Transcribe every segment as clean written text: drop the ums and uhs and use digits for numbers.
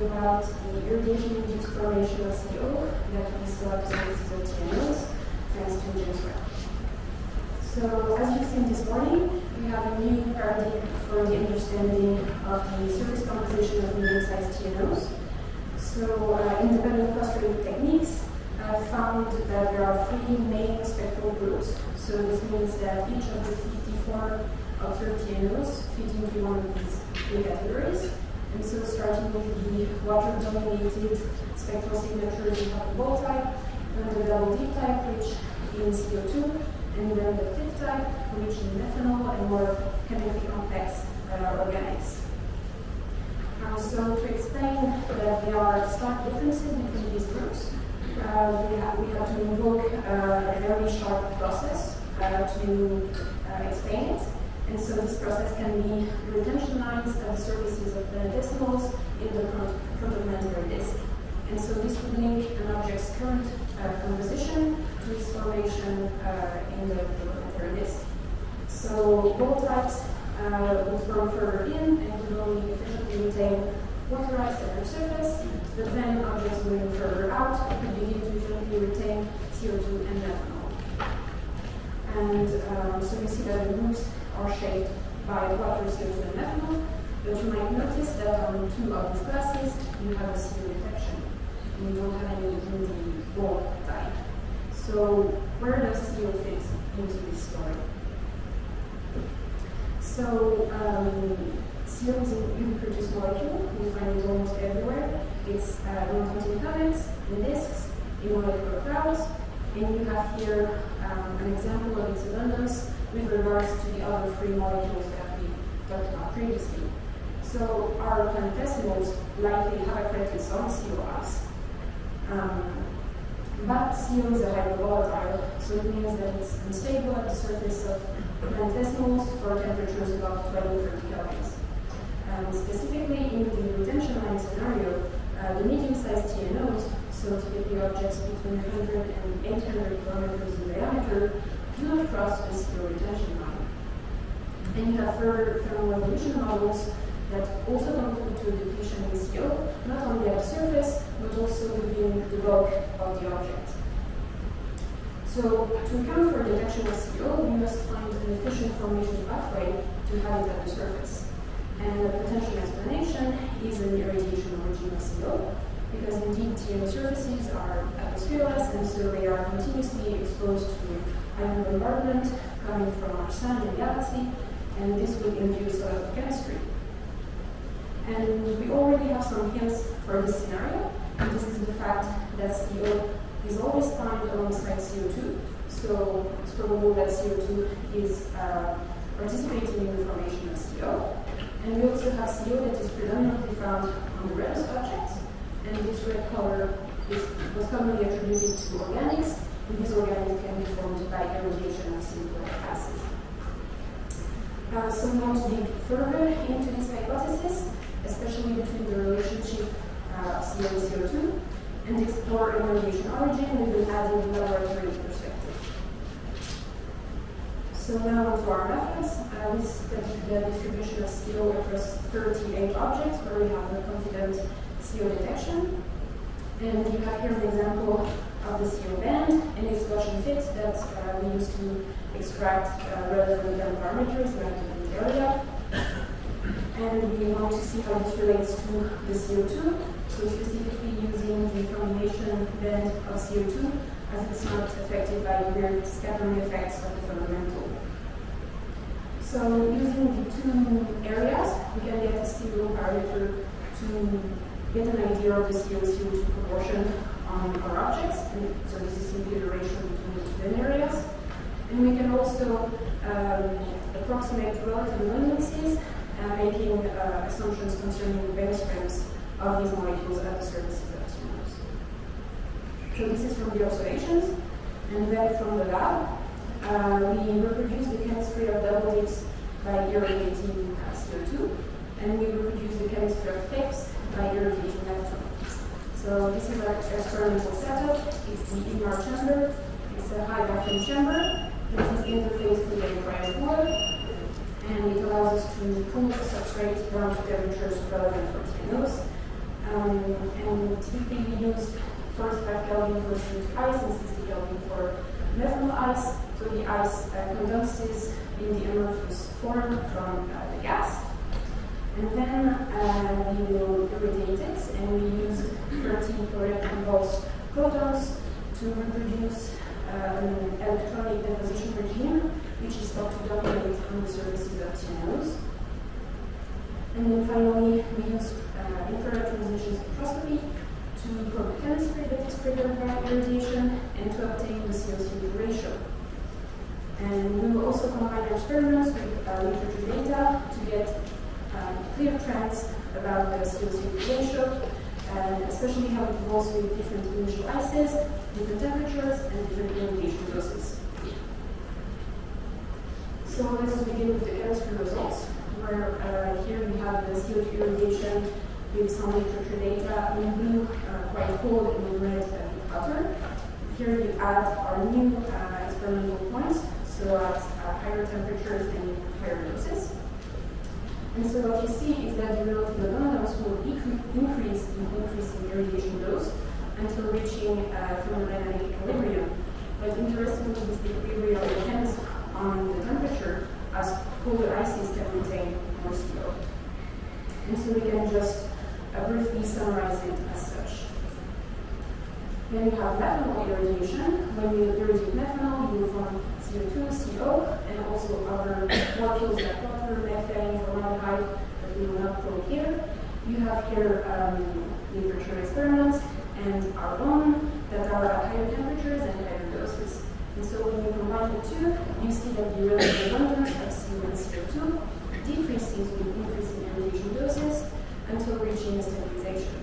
you about the irradiation-induced formation of CO that we saw at the surfaces of TNOs, thanks to JWST. So, as you've seen this morning, we have a new paradigm for the understanding of the surface composition of medium-sized TNOs. So, independent clustering techniques found that there are three main spectral groups. So, this means that each of the 54 observed TNOs fit into one of these three categories. And so, starting with the water-dominated spectral signatures, we have the ball type, then the double deep type, which is CO2, and then the fifth type, which is methanol and more chemically complex organics. So, to explain that there are stark differences between these groups, we have to invoke a very short process to explain it. And so this process can be retention lines at the surfaces of planetesimals in the protoplanetary disk. And so this would link an object's current composition to its formation in the protoplanetary disk. So ball types would form further in and would only efficiently retain water ice at their surface, but then objects moving further out could begin to efficiently retain CO2 and methanol. And so you see that the groups are shaped by water, CO2, and methanol, but you might notice that on two of these classes you have a CO detection, and you don't have any in the ball type. So where does CO fit into this story? So CO is a ubiquitous molecule. We find it almost everywhere. It's non-containing comets, in disks, in molecular clouds, and you have here an example of its abundance with regards to the other three molecules that we talked about previously. So our planetesimals likely have accreted some COIs, but CO is a hypervolatile, so it means that it's unstable at the surface of planetesimals for temperatures above 20-30 kelvins. Specifically, in the retention line scenario, the medium-sized TNOs, so typically objects between 100 and 800 kilometers in diameter, do not cross the CO retention line. And you have further thermal evolution models that also conclude to a depletion in CO, not only at the surface, but also within the bulk of the object. So, to account for detection of CO, we must find an efficient formation pathway to have it at the surface. And the potential explanation is an irradiation origin of CO, because indeed TNO surfaces are atmosphereless, and so they are continuously exposed to ion bombardment coming from our sun and galaxy, and this would induce a lot of chemistry. And we already have some hints for this scenario, and this is the fact that CO is always found alongside CO2, so it's probable that CO2 is participating in the formation of CO. And we also have CO that is predominantly found on the reddish objects, and this red color was commonly attributed to organics, and these organics can be formed by irradiation of nucleic acid. So we want to dig further into this hypothesis, especially between the relationship of CO and CO2, and explore an irradiation origin with an added laboratory perspective. So now on to our methods. We studied the distribution of CO across 38 objects where we have a confident CO detection. And you have here an example of the CO band and its Gaussian fit that we use to extract relevant parameters like the area. And we want to see how this relates to the CO2, so specifically using the combination band of CO2 as it's not affected by the weird scattering effects of the fundamental. So using the two areas, we can get a CO parameter to get an idea of the CO-CO2 proportion on our objects, and so this is simply the ratio between the two band areas. And we can also approximate relative redundancies, making assumptions concerning the base strengths of these molecules at the surfaces of TNOs. So this is from the observations, and then from the lab, we reproduce the chemistry of double dips by irradiating CO2, and we reproduce the chemistry of fifths by irradiating methanol. So this is our experimental setup. It's the IGMAR chamber. It's a high vacuum chamber that is interfaced with a cryo cooler, and it allows us to cool the substrate down to temperatures relevant for TNOs. typically we used 45 Kelvin for CO2 ice and 60 Kelvin for methanol ice. So the ice condenses in the amorphous form from the gas. And then we will irradiate it, and we use 30 chlorine-convulsed protons to reproduce an electronic deposition regime, which is thought to dominate on the surfaces of TNOs. And then finally, we use infrared transmission spectroscopy to probe the chemistry that is triggered by irradiation and to obtain the CO2 ratio. And we will also combine our experiments with literature data to get clear trends about the CO2 ratio, and especially how it evolves with different initial ices, different temperatures, and different irradiation doses. So let us begin with the chemistry results, where here we have the CO2 irradiation with some literature data in blue, quite cold, and in red, a bit hotter. Here we add our new experimental points, so at higher temperatures and higher doses. And so what you see is that the relative abundance will increase in increasing irradiation dose until reaching thermodynamic equilibrium. But interestingly, this equilibrium depends on the temperature, as colder ices can retain more CO. And so we can just briefly summarize it as such. Then we have methanol irradiation. When you irradiate methanol, you will form CO2, CO, and also other molecules like water, methane, formaldehyde that we will not probe here. You have here literature experiments and our own that are at higher temperatures and higher doses. And so when you combine the two, you see that the relative abundance of CO and CO2 decreases with increasing irradiation doses until reaching stabilization.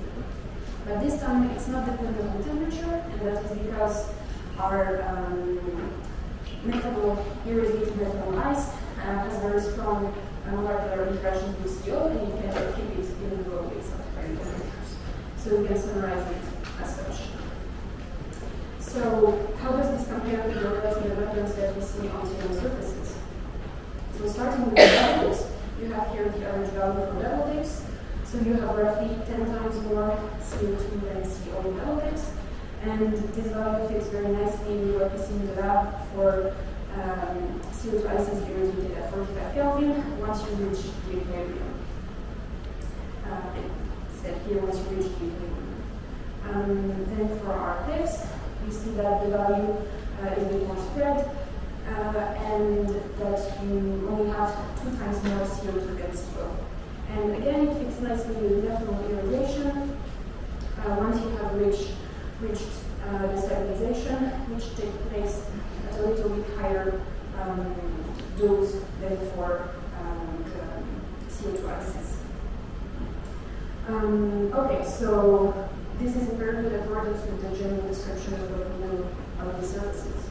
But this time it's not dependent on temperature, and that is because our irradiated methanol ice has very strong molecular interactions with CO, and you can keep it even though it's at higher temperatures. So we can summarize it as such. So how does this compare to the relative abundance that we see on TNO surfaces? So starting with the values, you have here the average value for double dips. So you have roughly 10 times more CO2 than CO in double dips. And this value fits very nicely with what we see in the lab for CO2 ices irradiated at 45 Kelvin once you reach the equilibrium. Said here once you reach the equilibrium. Then for our cliffs, we see that the value is a bit more spread, and that you only have 2 times more CO2 than CO. And again, it fits nicely with methanol irradiation. Once you have reached the stabilization, which takes place at a little bit higher dose than for the CO2 ices. Okay, so this is in very good accordance with the general description of what we know of the surfaces.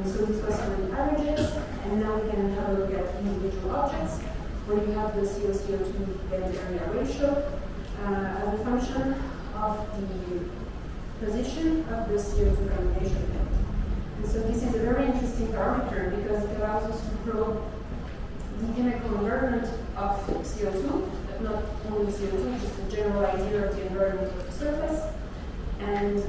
So this was for the averages, and now we can have a look at individual objects, where you have the CO2 band area ratio as a function of the position of the CO2 combination band. And so this is a very interesting parameter because it allows us to probe the chemical environment of CO2, but not only CO2, just a general idea of the environment of the surface. And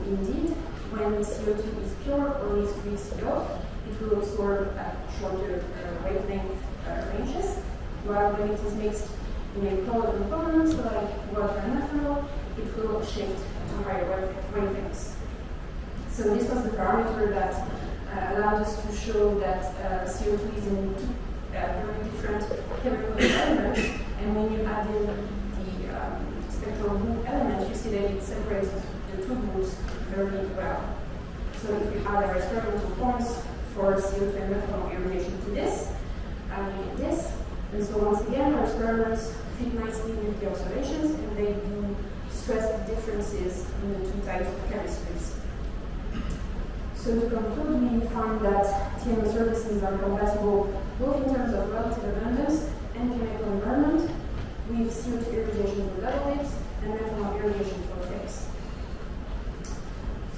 indeed, when CO2 is pure or is free CO, it will absorb at shorter wavelength ranges, while when it is mixed in a polar components like water and methanol, it will shift to higher wavelengths. So this was the parameter that allowed us to show that CO2 is in two very different chemical environments, and when you add in the spectral group element, you see that it separates the two groups very well. So if we add our experimental points for CO2 and methanol irradiation to this, we get this. And so once again, our experiments fit nicely with the observations, and they do stress the differences in the two types of chemistries. So to conclude, we found that TNO surfaces are compatible both in terms of relative abundance and chemical environment with CO2 irradiation for double dips and methanol irradiation for dips.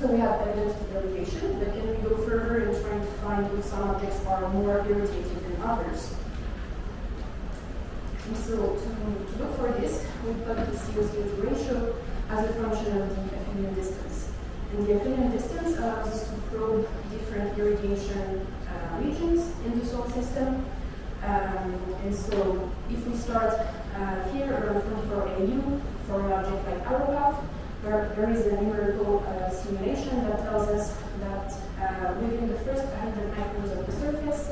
So we have evidence of irradiation, but can we go further in trying to find if some objects are more irritated than others? And so to look for this, we plug the CO2 ratio as a function of the affinion distance. And the affinion distance allows us to probe different irradiation regions in the soil system. And so if we start here around 44 AU for an object like Arrowpath, there is a numerical simulation that tells us that within the first 100 microns of the surface,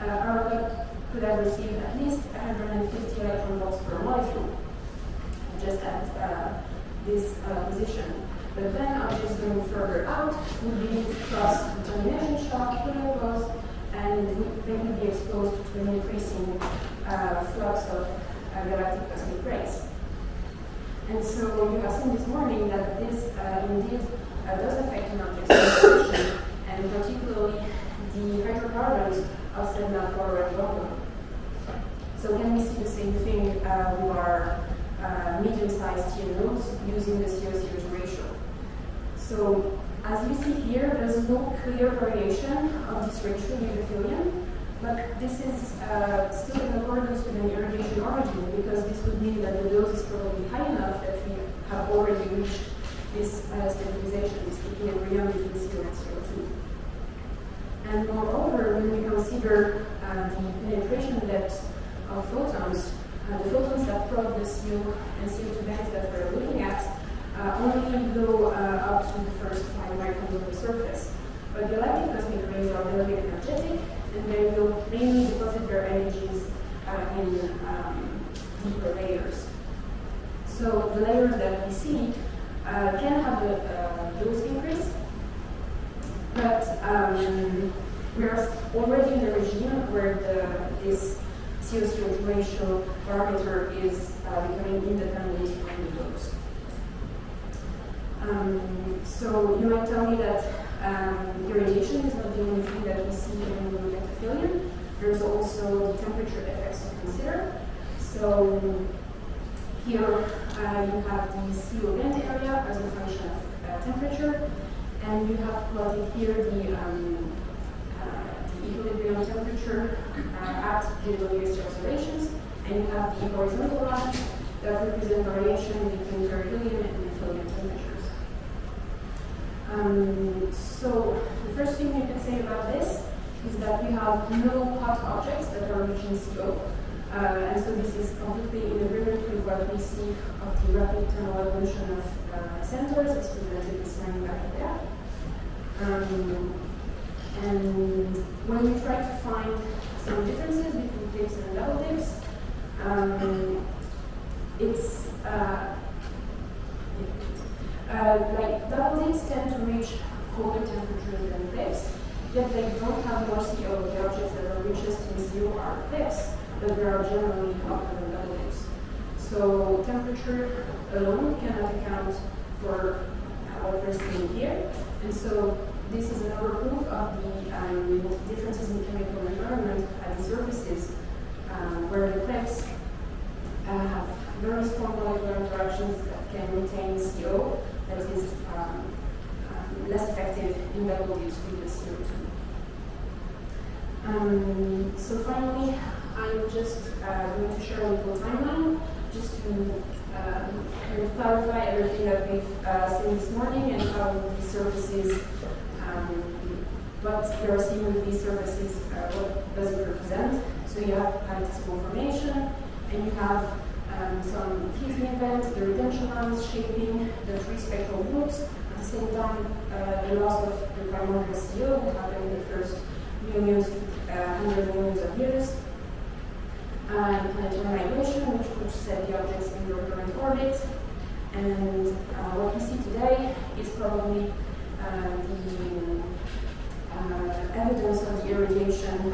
Arrowpath could have received at least 150 electron volts per molecule, just at this position. But then objects going further out would begin to cross the termination shock, pause, and they would be exposed to an increasing flux of galactic cosmic rays. And so you have seen this morning that this indeed does affect an object's composition, and particularly the hydrocarbons of said water and water. So can we see the same thing with our medium-sized TNOs using the CO2 ratio? So as you see here, there's no clear variation of this ratio with affiliation, but this is still in accordance with an irradiation origin, because this would mean that the dose is probably high enough that we have already reached this stabilization, this equilibrium between CO and CO2. And moreover, when we consider the penetration depth of photons, the photons that probe the CO and CO2 bands that we're looking at only go up to the first 5 microns of the surface. But galactic cosmic rays are very energetic, and they will mainly deposit their energies in deeper layers. So the layers that we see can have a dose increase, but we're already in a regime where this CO2 ratio parameter is becoming independent from the dose. So you might tell me that irradiation is not the only thing that we see when we look at affiliation. There's also the temperature effects to consider. So here you have the CO band area as a function of temperature, and you have plotted here the equilibrium temperature at JWST observations, and you have the horizontal lines that represent variation between perihelion and affiliation temperatures. So the first thing you can say about this is that we have no hot objects that are reaching CO, and so this is completely in agreement with what we see of the rapid thermal evolution of centers as presented this morning back there. And when we try to find some differences between dips and double dips, it's like double dips tend to reach colder temperatures than cliffs, yet they don't have more CO. The objects that are richest in CO are cliffs, but they are generally hotter than double dips. So temperature alone cannot account for what we're seeing here, and so this is another proof of the differences in chemical environment at the surfaces, where the cliffs have very strong molecular interactions that can retain CO that is less effective in double dips with the CO2. So finally, I'm just going to share a little timeline just to kind of clarify everything that we've seen this morning and how these surfaces, what we are seeing with these surfaces, what does it represent. So you have planetesimal formation, and you have some heating events, the retention lines shaping the three spectral groups. At the same time, the loss of the primordial CO will happen in the first millions to hundreds of millions of years. Planetary migration, which set the objects in their current orbit. And what we see today is probably the evidence of the irradiation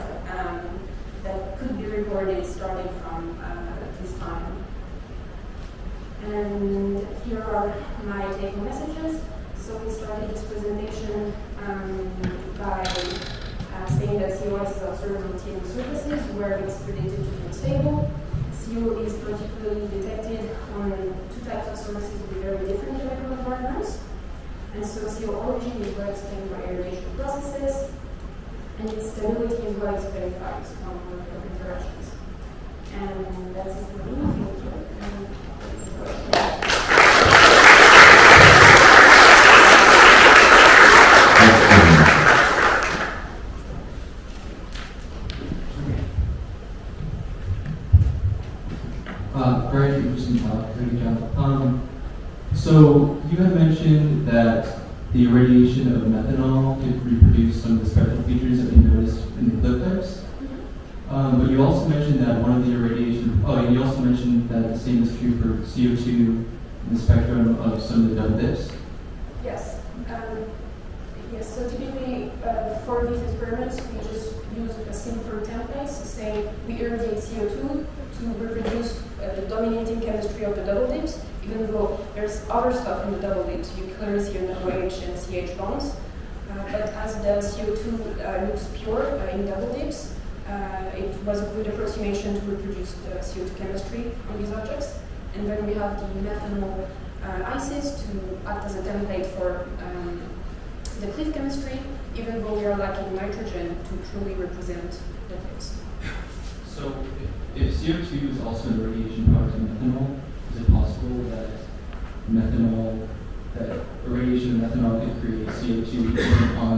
that could be recorded starting from this time. And here are my take-home messages. So we started this presentation by saying that CO is observed on TNO surfaces where it's predicted to be stable. CO is particularly detected on two types of surfaces with very different chemical environments. And so CO origin is well explained by irradiation processes, and its stability is well explained by its molecular interactions. And that's it for me. Thank you. Very interesting talk. Great job. So you had mentioned that the irradiation of methanol could reproduce some of the spectral features that we noticed in the clip types. But you also mentioned that one of the irradiation, and you also mentioned that the same is true for CO2 in the spectrum of some of the double dips. Yes. Yes, so typically for these experiments, we just use a simpler template, so say we irradiate CO2 to reproduce the dominating chemistry of the double dips, even though there's other stuff in the double dips. You clearly see an OH and CH bonds, but as the CO2 looks pure in double dips, it was a good approximation to reproduce the CO2 chemistry on these objects. And then we have the methanol ICs to act as a template for the cliff chemistry, even though we are lacking nitrogen to truly represent the cliffs. So if CO2 is also an irradiation product of methanol, is it possible that irradiation of methanol could create CO2 on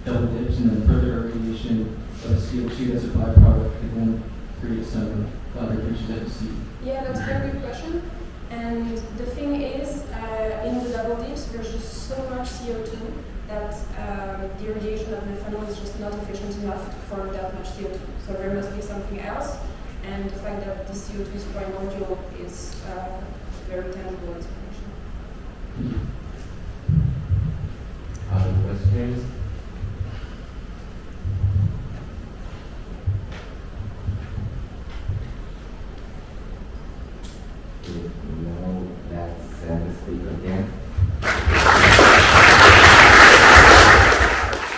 the double dips, and then further irradiation of CO2 as a byproduct could then create some other features that you see? Yeah, that's a very good question. And the thing is, in the double dips, there's just so much CO2 that the irradiation of methanol is just not efficient enough to form that much CO2. So there must be something else. And the fact that the CO2 is primordial is very tangible.